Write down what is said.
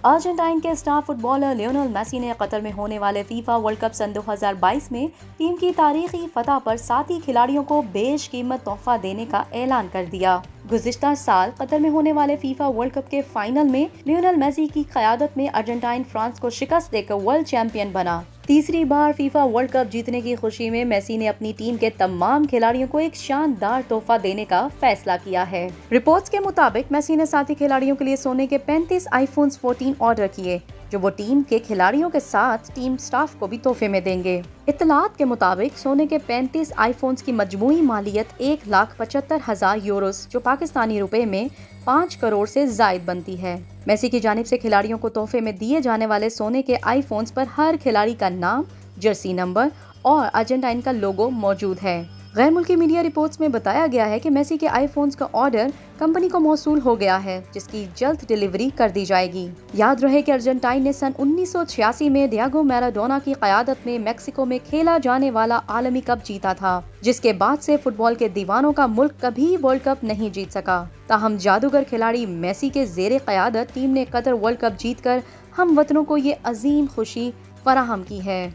Argentine کے star footballer Lionel Messi نے قطر میں ہونے والے فیفا ورلڈ کپ سن 2022 میں ٹیم کی تاریخی فتح پر ساتھی کھلاڑیوں کو بیش قیمت تحفہ دینے کا اعلان کر دیا۔ گزشتہ سال قطر میں ہونے والے فیفا ورلڈ کپ کے فائنل میں لیونل میسی کی قیادت میں ارجنٹائن فرانس کو شکست دے کر ورلڈ چیمپئن بنا۔ تیسری بار فیفا ورلڈ کپ جیتنے کی خوشی میں میسی نے اپنی ٹیم کے تمام کھلاڑیوں کو ایک شاندار تحفہ دینے کا فیصلہ کیا ہے۔ رپورٹس کے مطابق میسی نے ساتھی کھلاڑیوں کے لیے سونے کے 35 آئی فون 14 آرڈر کیے، جو وہ ٹیم کے کھلاڑیوں کے ساتھ ٹیم سٹاف کو بھی تحفے میں دیں گے۔ اطلاعات کے مطابق سونے کے 35 آئی فونز کی مجموعی مالیت 1,75,000 یوروز، جو پاکستانی روپے میں 5 کروڑ سے زائد بنتی ہے۔ میسی کی جانب سے کھلاڑیوں کو تحفے میں دیے جانے والے سونے کے آئی فونز پر ہر کھلاڑی کا نام، جرسی نمبر اور ارجنٹائن کا لوگو موجود ہے۔ غیر ملکی میڈیا رپورٹس میں بتایا گیا ہے کہ میسی کے آئی فونز کا آرڈر کمپنی کو موصول ہو گیا ہے، جس کی جلد ڈیلیوری کر دی جائے گی۔ یاد رہے کہ ارجنٹائن نے سن 1986 میں ڈیاگو میراڈونا کی قیادت میں میکسیکو میں کھیلا جانے والا عالمی کپ جیتا تھا، جس کے بعد سے فٹ بال کے دیوانوں کا ملک کبھی ورلڈ کپ نہیں جیت سکا۔ تاہم جادوگر کھلاڑی میسی کے زیر قیادت ٹیم نے قطر ورلڈ کپ جیت کر ہم وطنوں کو یہ عظیم خوشی فراہم کی ہے۔